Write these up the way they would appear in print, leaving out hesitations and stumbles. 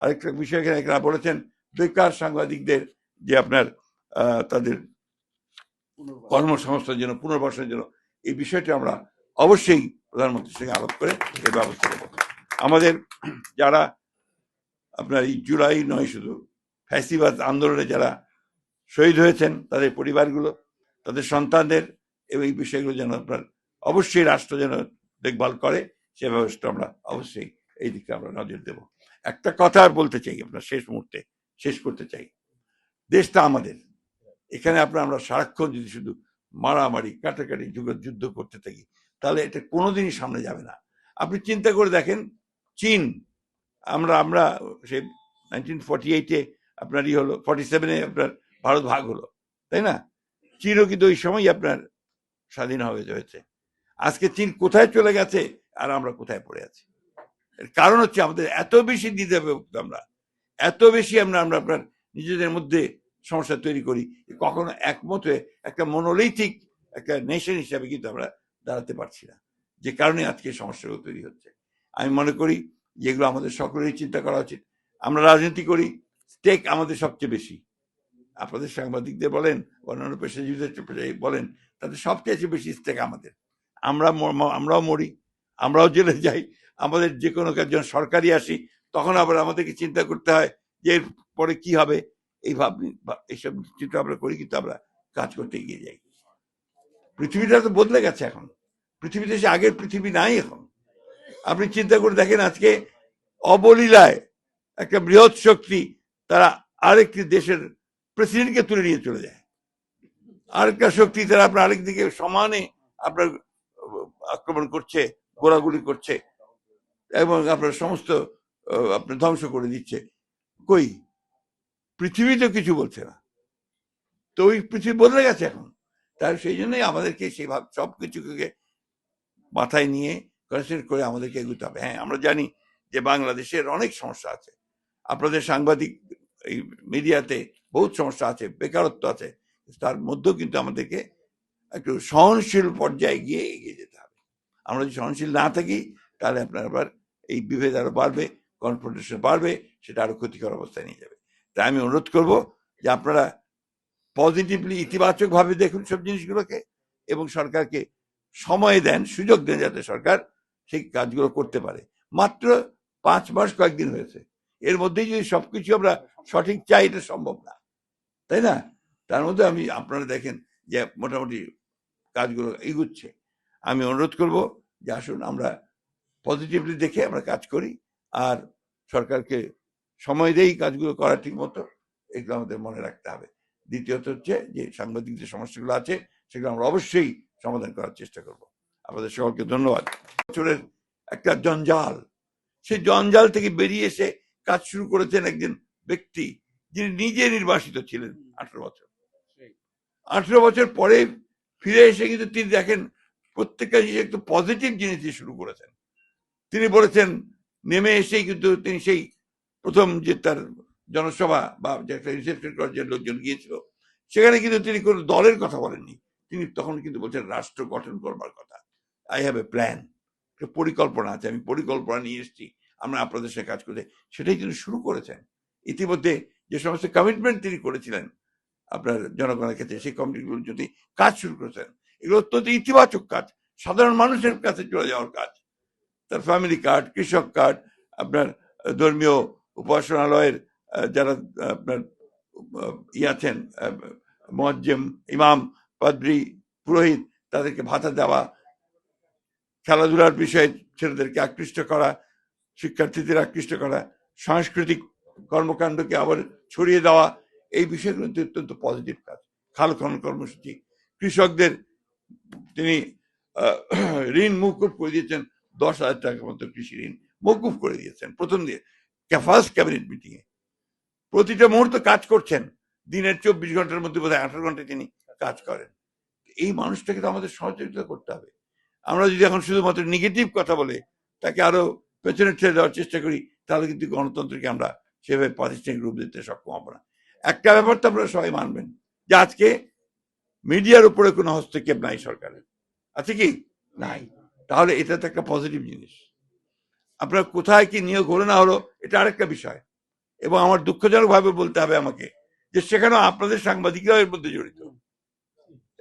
আরেকটা বিষয় এখানে বলেছেন বেকার সাংবাদিকদের যে আপনার তাদের কর্মসংস্থানের জন্য পুনর্বাসনের জন্য এই বিষয়টি আমরা অবশ্যই প্রধানমন্ত্রীর সঙ্গে আলাপ করে এর ব্যবস্থা নেব। আমাদের যারা আপনার এই জুলাই নয় শুধু ফ্যাসিবাদ আন্দোলনে যারা শহীদ হয়েছেন তাদের পরিবারগুলো, তাদের সন্তানদের এবং এই বিষয়গুলো যেন আপনার অবশ্যই রাষ্ট্র যেন দেখভাল করে সে ব্যবস্থা আমরা অবশ্যই এই দিকে আমরা নজর দেব। একটা কথা আর বলতে চাই আপনার শেষ মুহূর্তে শেষ করতে চাই, দেশটা আমাদের, এখানে আমরা সারাক্ষণ যদি শুধু মারামারি কাটাকাটি যুদ্ধ করতে থাকি তাহলে এটা কোনোদিনই সামনে যাবে না। আপনি চিন্তা করে দেখেন চীন, আমরা সে 1948-এ আপনার হলো 47-এ আপনার ভারত ভাগ হলো, তাই না? চীনও কিন্তু ওই সময় আপনার স্বাধীন হয়েছে। আজকে চীন কোথায় চলে গেছে আর আমরা কোথায় পড়ে আছি? এর কারণ হচ্ছে আমাদের এত বেশি দ্বিধাবিভক্ত, আমরা এত বেশি আমরা আপনার নিজেদের মধ্যে সমস্যা তৈরি করি, কখনো একমত হয়ে একটা মনোলিথিক একটা নেশন হিসাবে কিন্তু আমরা দাঁড়াতে পারছি না, যে কারণে আজকে সমস্যাগুলো তৈরি হচ্ছে। আমি মনে করি যেগুলো আমাদের সকলেরই চিন্তা করা উচিত। আমরা রাজনীতি করি, স্টেক আমাদের সবচেয়ে বেশি। আপনাদের সাংবাদিকদের বলেন, অন্যান্য পেশাজীবীদের বলেন, তাদের সবচেয়ে বেশি স্টেক আমাদের। আমরাও মরি, আমরাও জেলে যাই, আমাদের যে কোনো একজন সরকারি আসি তখন আবার আমাদেরকে চিন্তা করতে হয় যে এর পরে কি হবে, এইসব চিন্তা আমরা করি, কিন্তু আমরা কাজ করতে এগিয়ে যাই। পৃথিবীটা তো বদলে গেছে, এখন পৃথিবীতে সে আগের পৃথিবী নাই। এখন আপনি চিন্তা করে দেখেন, আজকে অবলীলায় একটা বৃহৎ শক্তি তারা আরেকটি দেশের প্রেসিডেন্টকে তুলে নিয়ে চলে যায়, আরেকটা শক্তি তারা আপনার আরেক দিকে সমানে আপনার আক্রমণ করছে, গোলাগুলি করছে এবং আপনার সমস্ত আপনার ধ্বংস করে দিচ্ছে। কই পৃথিবী তো কিছু বলছে না, তো ওই পৃথিবী বদলে গেছে এখন। তার সেই জন্যই আমাদেরকে সেইভাবে সবকিছুকে মাথায় নিয়ে কনসেন্ট্রেট করে আমাদেরকে এগোতে হবে। হ্যাঁ, আমরা জানি যে বাংলাদেশের অনেক সমস্যা আছে, আপনাদের সাংবাদিক এই মিডিয়াতে বহুত সমস্যা আছে, বেকারত্ব আছে, তার মধ্যেও কিন্তু আমাদেরকে একটু সহনশীল পর্যায়ে গিয়ে এগিয়ে যেতে হবে। আমরা যদি সহনশীল না থাকি তাহলে আপনার আবার এই বিভেদ আরো বাড়বে, কনফ্রন্টেশন বাড়বে, সেটা আরো ক্ষতিকর অবস্থায় নিয়ে যাবে। তাই আমি অনুরোধ করব যে আপনারা পজিটিভলি ইতিবাচক ভাবে দেখুন সব জিনিসগুলোকে এবং সরকারকে সময় দেন, সুযোগ দেন যাতে সরকার সেই কাজগুলো করতে পারে। মাত্র 5 মাস কয়েকদিন হয়েছে, এর মধ্যেই যদি সবকিছু আমরা সঠিক চাই এটা সম্ভব না, তাই না? তার মধ্যে আপনারা দেখেন যে মোটামুটি কাজগুলো এগুচ্ছে। আমি অনুরোধ করব যে আসুন আমরা পজিটিভলি দেখে আমরা কাজ করি আর সরকারকে সময় দেই কাজগুলো করা ঠিক মতো, এগুলো আমাদের মনে রাখতে হবে। দ্বিতীয়ত হচ্ছে যে সাংবাদিক যে সমস্যাগুলো আছে সেগুলো আমরা অবশ্যই সমাধান করার চেষ্টা করব। আপনাদের সকলকে ধন্যবাদ। বছরের একটা জঞ্জাল, সেই জঞ্জাল থেকে বেরিয়ে এসে কাজ শুরু করেছেন একজন ব্যক্তি যিনি নিজে নির্বাসিত ছিলেন 18 বছর। 18 বছর পরে ফিরে এসে কিন্তু তিনি দেখেন প্রত্যেকটা জিনিস একটু পজিটিভ জিনিস দিয়ে শুরু করেছেন। তিনি বলেছেন নেমে এসেই কিন্তু তিনি সেই প্রথম যে তার জনসভা বা যে একটা রিসেপশন করার যে লোকজন গিয়েছিল সেখানে কিন্তু তিনি কোনো দলের কথা বলেননি, তিনি তখন কিন্তু বলছেন রাষ্ট্র গঠন করবার কথা। আই হ্যাভ এ প্ল্যান, একটা পরিকল্পনা আছে, আমি পরিকল্পনা নিয়ে এসেছি, আমরা আপনাদের সাথে কাজ করতে, সেটাই তিনি শুরু করেছেন। ইতিমধ্যে যে সমস্ত কমিটমেন্ট তিনি করেছিলেন আপনার জনগণের ক্ষেত্রে সেই কমিটিগুলোর যদি কাজ শুরু করেছেন, এগুলো অত্যন্ত ইতিবাচক কাজ, সাধারণ মানুষের কাছে চলে যাওয়ার কাজ। তার ফ্যামিলি কার্ড, কৃষক কার্ড, আপনার ধর্মীয় উপাসনালয়ের যারা আপনার আছেন মুয়াজ্জিম, ইমাম, পাদ্রী, পুরোহিত, তাদেরকে ভাতা দেওয়া, খেলাধুলার বিষয়ে ছেলেদেরকে আকৃষ্ট করা, শিক্ষার্থীদের আকৃষ্ট করা, সাংস্কৃতিক কর্মকাণ্ডকে আবার ছড়িয়ে দেওয়া, এই বিষয়গুলো অত্যন্ত পজিটিভ কাজ। খাল খনন কর্মসূচি, কৃষকদের তিনি ঋণ মৌকুফ করে দিয়েছেন, 10,000 টাকার মতো কৃষি ঋণ মৌকুফ করে দিয়েছেন প্রথম দিয়ে ফার্স্ট ক্যাবিনেট মিটিং এ। প্রতিটা মুহূর্তে কাজ করছেন, দিনের 24 ঘন্টার মধ্যে বোধহয় 18 ঘন্টা তিনি কাজ করেন। এই মানুষটাকে তো আমাদের সহযোগিতা করতে হবে। আমরা যদি এখন শুধুমাত্র নেগেটিভ কথা বলে তাকে আরো পেছনে ঠেলে দেওয়ার চেষ্টা করি তাহলে কিন্তু গণতন্ত্রকে আমরা সেভাবে প্রাতিষ্ঠানিক রূপ দিতে সক্ষম হবো না। একটা ব্যাপার তো আপনারা সবাই মানবেন যে আজকে মিডিয়ার উপরে কোনো হস্তক্ষেপ নাই সরকারের, আছে কি? নাই। তাহলে এটা তো একটা পজিটিভ জিনিস। আপনার কোথায় কি নিয়োগ হলো না হলো এটা আরেকটা বিষয়, এবং আমার দুঃখজনকভাবে বলতে হবে আমাকে যে সেখানেও আপনাদের সাংবাদিকরাও এর মধ্যে জড়িত।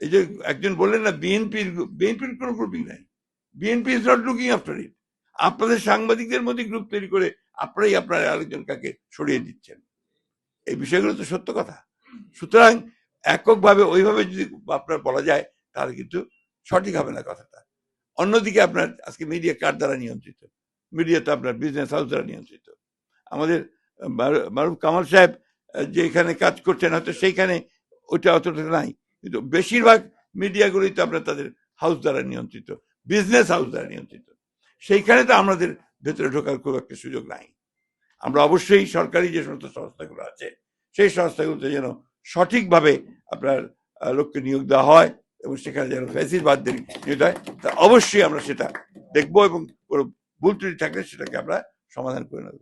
এই যে একজন বললেন না বিএনপির কোনো গ্রুপিং নাই, BNP is not looking after it. আপনাদের সাংবাদিকদের মধ্যে গ্রুপ তৈরি করে আপনারাই আপনার আরেকজন কাকে সরিয়ে দিচ্ছেন, এই বিষয়গুলো তো সত্য কথা। সুতরাং এককভাবে ওইভাবে যদি আপনার বলা যায় তাহলে কিন্তু সঠিক হবে না কথাটা। অন্যদিকে আপনার আজকে মিডিয়া কার দ্বারা নিয়ন্ত্রিত? মিডিয়া তো আপনার বিজনেস হাউস দ্বারা নিয়ন্ত্রিত। আমাদের মারুফ কামাল সাহেব যে এখানে কাজ করছেন হয়তো সেইখানে ওইটা অতটা নাই, কিন্তু বেশিরভাগ মিডিয়াগুলোই তো আপনার তাদের হাউস দ্বারা নিয়ন্ত্রিত, বিজনেস হাউস দ্বারা নিয়ন্ত্রিত। সেইখানে তো আমাদের ভেতরে ঢোকার খুব একটা সুযোগ নাই। আমরা অবশ্যই সরকারি যে সমস্ত সংস্থাগুলো আছে সেই সংস্থাগুলোতে যেন সঠিকভাবে আপনার লোককে নিয়োগ দেওয়া হয় এবং সেখানে যেন ফ্যাসিবাদদের নিয়োগ হয়, তা অবশ্যই আমরা সেটা দেখবো এবং কোনো ভুল ত্রুটি থাকলে সেটাকে আমরা সমাধান করে নেব।